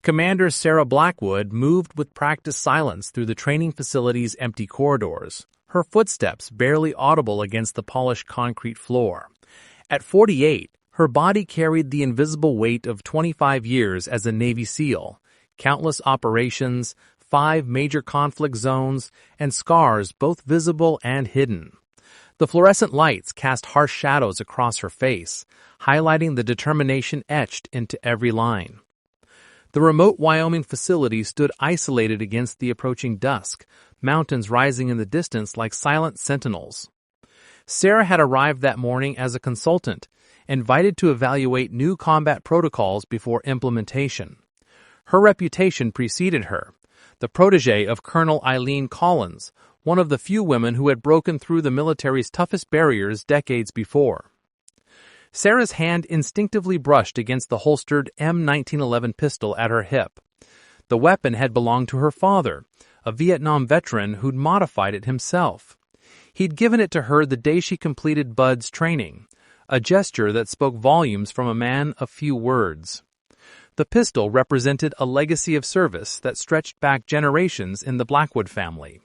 Commander Sarah Blackwood moved with practiced silence through the training facility's empty corridors, her footsteps barely audible against the polished concrete floor. At 48, her body carried the invisible weight of 25 years as a Navy SEAL, countless operations, 5 major conflict zones, and scars both visible and hidden. The fluorescent lights cast harsh shadows across her face, highlighting the determination etched into every line. The remote Wyoming facility stood isolated against the approaching dusk, mountains rising in the distance like silent sentinels. Sarah had arrived that morning as a consultant, invited to evaluate new combat protocols before implementation. Her reputation preceded her, the protege of Colonel Eileen Collins, one of the few women who had broken through the military's toughest barriers decades before. Sarah's hand instinctively brushed against the holstered M1911 pistol at her hip. The weapon had belonged to her father, a Vietnam veteran who'd modified it himself. He'd given it to her the day she completed Bud's training, a gesture that spoke volumes from a man of few words. The pistol represented a legacy of service that stretched back generations in the Blackwood family.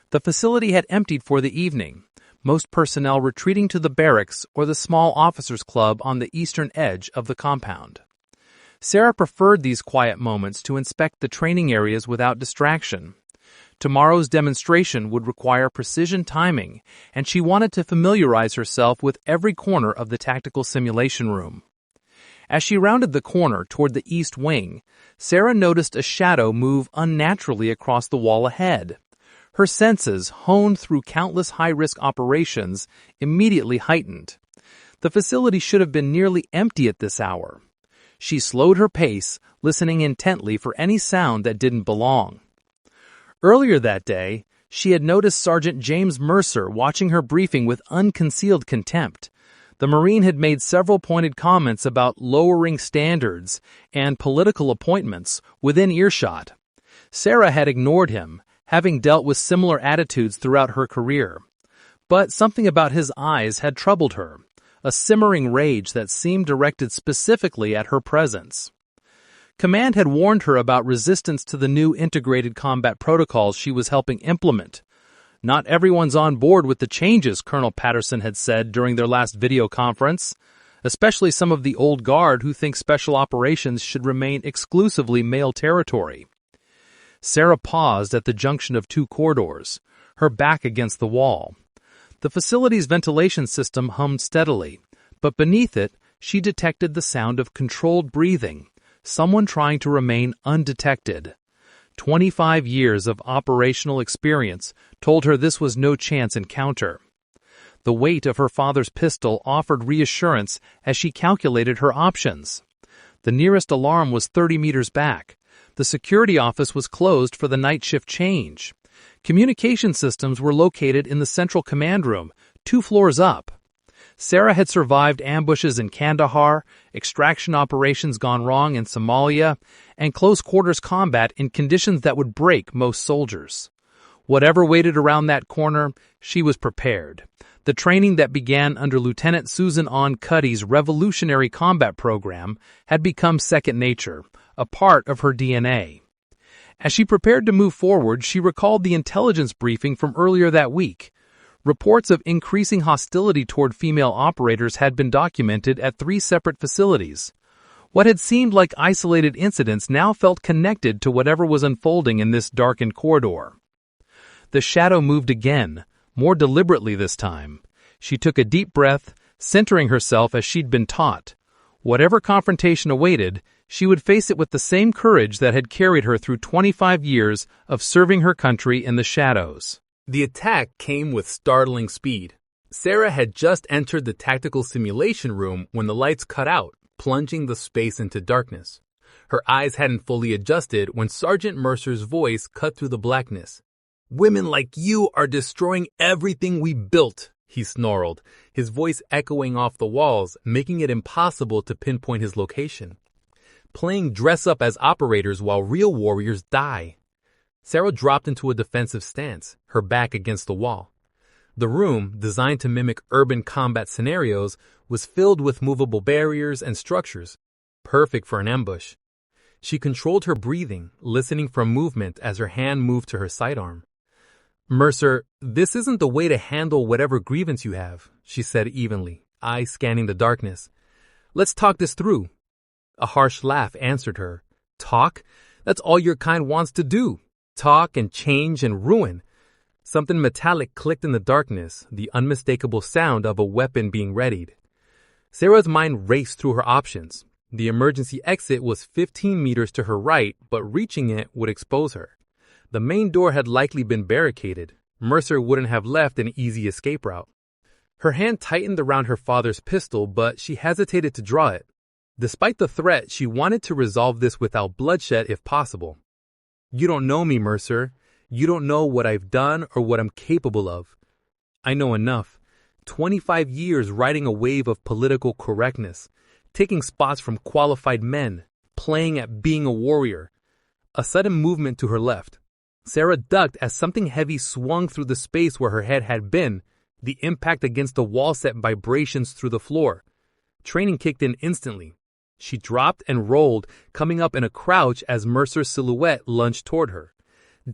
The facility had emptied for the evening, most personnel retreating to the barracks or the small officers' club on the eastern edge of the compound. Sarah preferred these quiet moments to inspect the training areas without distraction. Tomorrow's demonstration would require precision timing, and she wanted to familiarize herself with every corner of the tactical simulation room. As she rounded the corner toward the east wing, Sarah noticed a shadow move unnaturally across the wall ahead. Her senses, honed through countless high-risk operations, immediately heightened. The facility should have been nearly empty at this hour. She slowed her pace, listening intently for any sound that didn't belong. Earlier that day, she had noticed Sergeant James Mercer watching her briefing with unconcealed contempt. The Marine had made several pointed comments about lowering standards and political appointments within earshot. Sarah had ignored him, having dealt with similar attitudes throughout her career. But something about his eyes had troubled her, a simmering rage that seemed directed specifically at her presence. Command had warned her about resistance to the new integrated combat protocols she was helping implement. Not everyone's on board with the changes, Colonel Patterson had said during their last video conference, especially some of the old guard who think special operations should remain exclusively male territory. Sarah paused at the junction of 2 corridors, her back against the wall. The facility's ventilation system hummed steadily, but beneath it, she detected the sound of controlled breathing, someone trying to remain undetected. 25 years of operational experience told her this was no chance encounter. The weight of her father's pistol offered reassurance as she calculated her options. The nearest alarm was 30 meters back. The security office was closed for the night shift change. Communication systems were located in the central command room, 2 floors up. Sarah had survived ambushes in Kandahar, extraction operations gone wrong in Somalia, and close-quarters combat in conditions that would break most soldiers. Whatever waited around that corner, she was prepared. The training that began under Lieutenant Susan Ahn Cuddy's revolutionary combat program had become second nature, a part of her DNA. As she prepared to move forward, she recalled the intelligence briefing from earlier that week. Reports of increasing hostility toward female operators had been documented at 3 separate facilities. What had seemed like isolated incidents now felt connected to whatever was unfolding in this darkened corridor. The shadow moved again, more deliberately this time. She took a deep breath, centering herself as she'd been taught. Whatever confrontation awaited, she would face it with the same courage that had carried her through 25 years of serving her country in the shadows. The attack came with startling speed. Sarah had just entered the tactical simulation room when the lights cut out, plunging the space into darkness. Her eyes hadn't fully adjusted when Sergeant Mercer's voice cut through the blackness. "Women like you are destroying everything we built," he snarled, his voice echoing off the walls, making it impossible to pinpoint his location. "Playing dress-up as operators while real warriors die." Sarah dropped into a defensive stance, her back against the wall. The room, designed to mimic urban combat scenarios, was filled with movable barriers and structures, perfect for an ambush. She controlled her breathing, listening for movement as her hand moved to her sidearm. "Mercer, this isn't the way to handle whatever grievance you have," she said evenly, eyes scanning the darkness. "Let's talk this through." A harsh laugh answered her. "Talk? That's all your kind wants to do. Talk and change and ruin." Something metallic clicked in the darkness, the unmistakable sound of a weapon being readied. Sarah's mind raced through her options. The emergency exit was 15 meters to her right, but reaching it would expose her. The main door had likely been barricaded. Mercer wouldn't have left an easy escape route. Her hand tightened around her father's pistol, but she hesitated to draw it. Despite the threat, she wanted to resolve this without bloodshed if possible. "You don't know me, Mercer. You don't know what I've done or what I'm capable of." "I know enough. 25 years riding a wave of political correctness, taking spots from qualified men, playing at being a warrior." A sudden movement to her left. Sarah ducked as something heavy swung through the space where her head had been. The impact against the wall sent vibrations through the floor. Training kicked in instantly. She dropped and rolled, coming up in a crouch as Mercer's silhouette lunged toward her.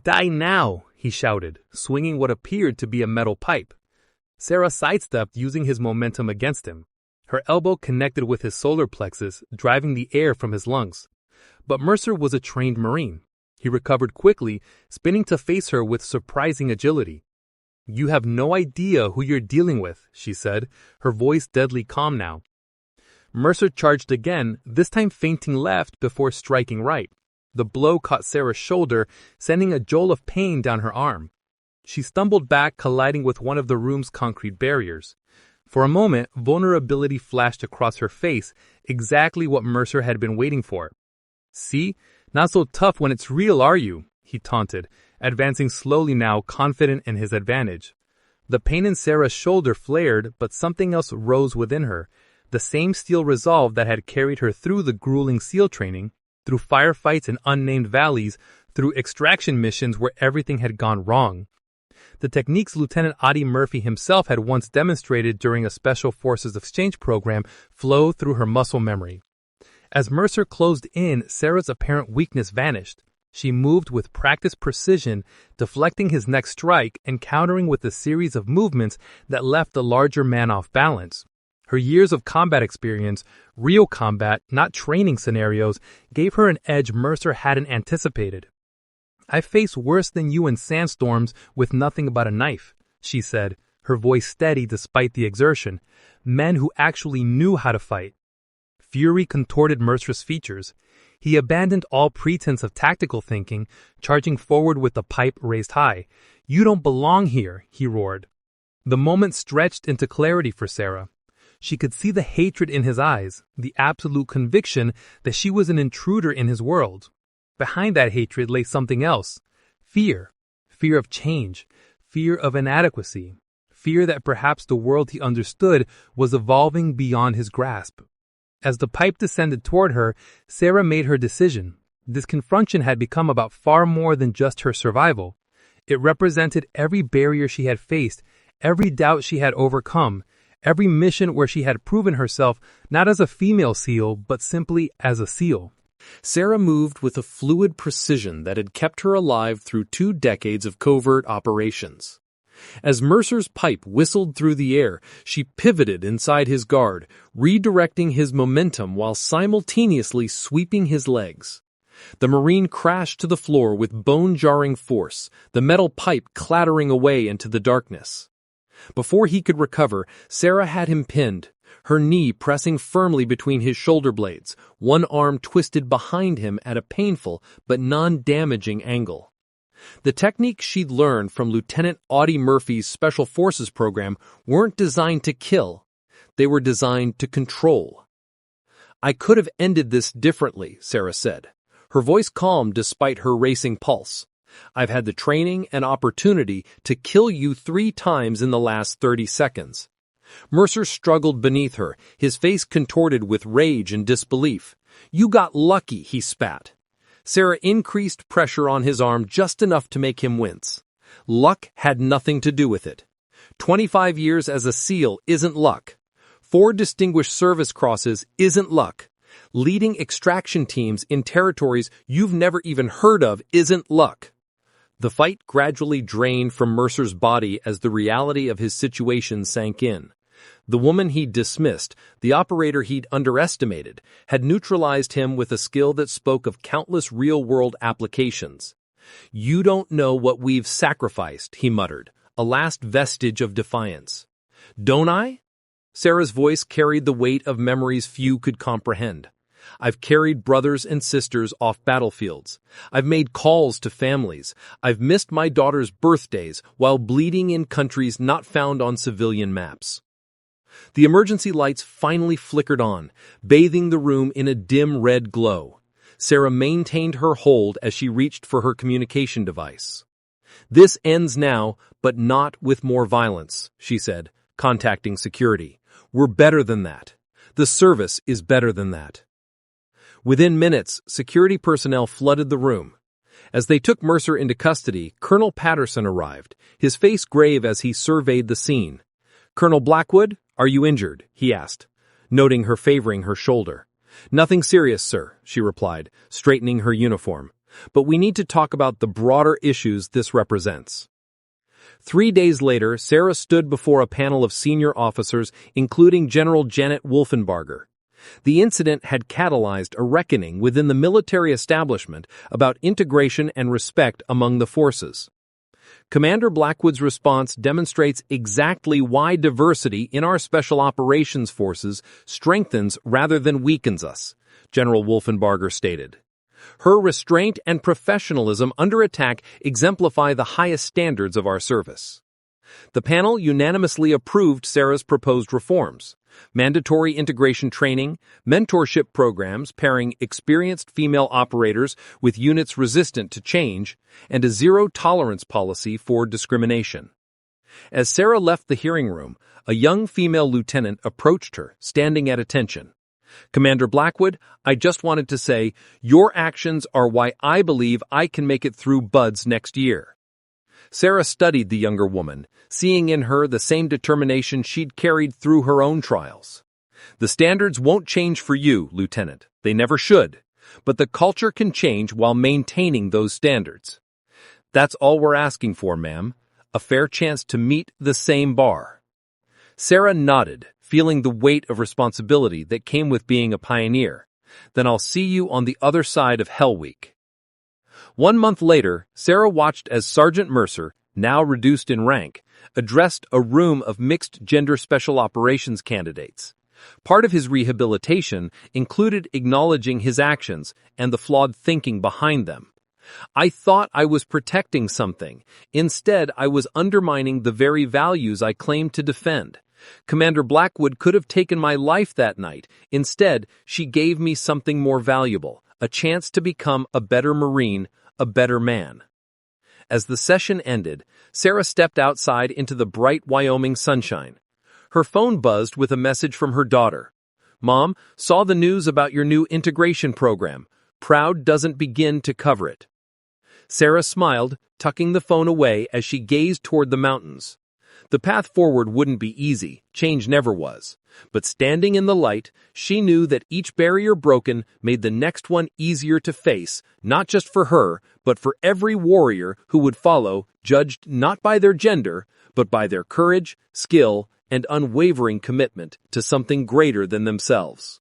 "Die now," he shouted, swinging what appeared to be a metal pipe. Sarah sidestepped, using his momentum against him. Her elbow connected with his solar plexus, driving the air from his lungs. But Mercer was a trained Marine. He recovered quickly, spinning to face her with surprising agility. "You have no idea who you're dealing with," she said, her voice deadly calm now. Mercer charged again, this time feinting left before striking right. The blow caught Sarah's shoulder, sending a jolt of pain down her arm. She stumbled back, colliding with one of the room's concrete barriers. For a moment, vulnerability flashed across her face, exactly what Mercer had been waiting for. "See? Not so tough when it's real, are you?" he taunted, advancing slowly now, confident in his advantage. The pain in Sarah's shoulder flared, but something else rose within her, the same steel resolve that had carried her through the grueling SEAL training, through firefights in unnamed valleys, through extraction missions where everything had gone wrong. The techniques Lieutenant Audie Murphy himself had once demonstrated during a Special Forces exchange program flowed through her muscle memory. As Mercer closed in, Sarah's apparent weakness vanished. She moved with practiced precision, deflecting his next strike and countering with a series of movements that left the larger man off balance. Her years of combat experience, real combat, not training scenarios, gave her an edge Mercer hadn't anticipated. "I face worse than you in sandstorms with nothing but a knife," she said, her voice steady despite the exertion. "Men who actually knew how to fight." Fury contorted Mercer's features. He abandoned all pretense of tactical thinking, charging forward with the pipe raised high. "You don't belong here," he roared. The moment stretched into clarity for Sarah. She could see the hatred in his eyes, the absolute conviction that she was an intruder in his world. Behind that hatred lay something else. Fear. Fear of change. Fear of inadequacy. Fear that perhaps the world he understood was evolving beyond his grasp. As the pipe descended toward her, Sarah made her decision. This confrontation had become about far more than just her survival. It represented every barrier she had faced, every doubt she had overcome, every mission where she had proven herself not as a female SEAL, but simply as a SEAL. Sarah moved with a fluid precision that had kept her alive through 2 decades of covert operations. As Mercer's pipe whistled through the air, she pivoted inside his guard, redirecting his momentum while simultaneously sweeping his legs. The Marine crashed to the floor with bone-jarring force, the metal pipe clattering away into the darkness. Before he could recover, Sarah had him pinned, her knee pressing firmly between his shoulder blades, one arm twisted behind him at a painful but non-damaging angle. The techniques she'd learned from Lieutenant Audie Murphy's Special Forces program weren't designed to kill. They were designed to control. "I could have ended this differently," Sarah said, her voice calm despite her racing pulse. "I've had the training and opportunity to kill you 3 times in the last 30 seconds. Mercer struggled beneath her, his face contorted with rage and disbelief. "You got lucky," he spat. Sarah increased pressure on his arm just enough to make him wince. Luck had nothing to do with it. 25 years as a SEAL isn't luck. 4 Distinguished Service Crosses isn't luck. Leading extraction teams in territories you've never even heard of isn't luck. The fight gradually drained from Mercer's body as the reality of his situation sank in. The woman he'd dismissed, the operator he'd underestimated, had neutralized him with a skill that spoke of countless real-world applications. "You don't know what we've sacrificed," he muttered, a last vestige of defiance. "Don't I?" Sarah's voice carried the weight of memories few could comprehend. "I've carried brothers and sisters off battlefields. I've made calls to families. I've missed my daughter's birthdays while bleeding in countries not found on civilian maps." The emergency lights finally flickered on, bathing the room in a dim red glow. Sarah maintained her hold as she reached for her communication device. "This ends now, but not with more violence," she said, contacting security. "We're better than that. The service is better than that." Within minutes, security personnel flooded the room. As they took Mercer into custody, Colonel Patterson arrived, his face grave as he surveyed the scene. "Colonel Blackwood, are you injured?" he asked, noting her favoring her shoulder. "Nothing serious, sir," she replied, straightening her uniform. "But we need to talk about the broader issues this represents." 3 days later, Sarah stood before a panel of senior officers, including General Janet Wolfenbarger. The incident had catalyzed a reckoning within the military establishment about integration and respect among the forces. Commander Blackwood's response demonstrates exactly why diversity in our Special Operations Forces strengthens rather than weakens us, General Wolfenbarger stated. Her restraint and professionalism under attack exemplify the highest standards of our service. The panel unanimously approved Sarah's proposed reforms: mandatory integration training, mentorship programs pairing experienced female operators with units resistant to change, and a zero-tolerance policy for discrimination. As Sarah left the hearing room, a young female lieutenant approached her, standing at attention. "Commander Blackwood, I just wanted to say, your actions are why I believe I can make it through BUDS next year." Sarah studied the younger woman, seeing in her the same determination she'd carried through her own trials. "The standards won't change for you, Lieutenant. They never should. But the culture can change while maintaining those standards. That's all we're asking for, ma'am. A fair chance to meet the same bar." Sarah nodded, feeling the weight of responsibility that came with being a pioneer. "Then I'll see you on the other side of Hell Week." 1 month later, Sarah watched as Sergeant Mercer, now reduced in rank, addressed a room of mixed-gender special operations candidates. Part of his rehabilitation included acknowledging his actions and the flawed thinking behind them. "I thought I was protecting something. Instead, I was undermining the very values I claimed to defend. Commander Blackwood could have taken my life that night. Instead, she gave me something more valuable, a chance to become a better Marine, a better man." As the session ended, Sarah stepped outside into the bright Wyoming sunshine. Her phone buzzed with a message from her daughter. "Mom, saw the news about your new integration program. Proud doesn't begin to cover it." Sarah smiled, tucking the phone away as she gazed toward the mountains. The path forward wouldn't be easy, change never was. But standing in the light, she knew that each barrier broken made the next one easier to face, not just for her, but for every warrior who would follow, judged not by their gender, but by their courage, skill, and unwavering commitment to something greater than themselves.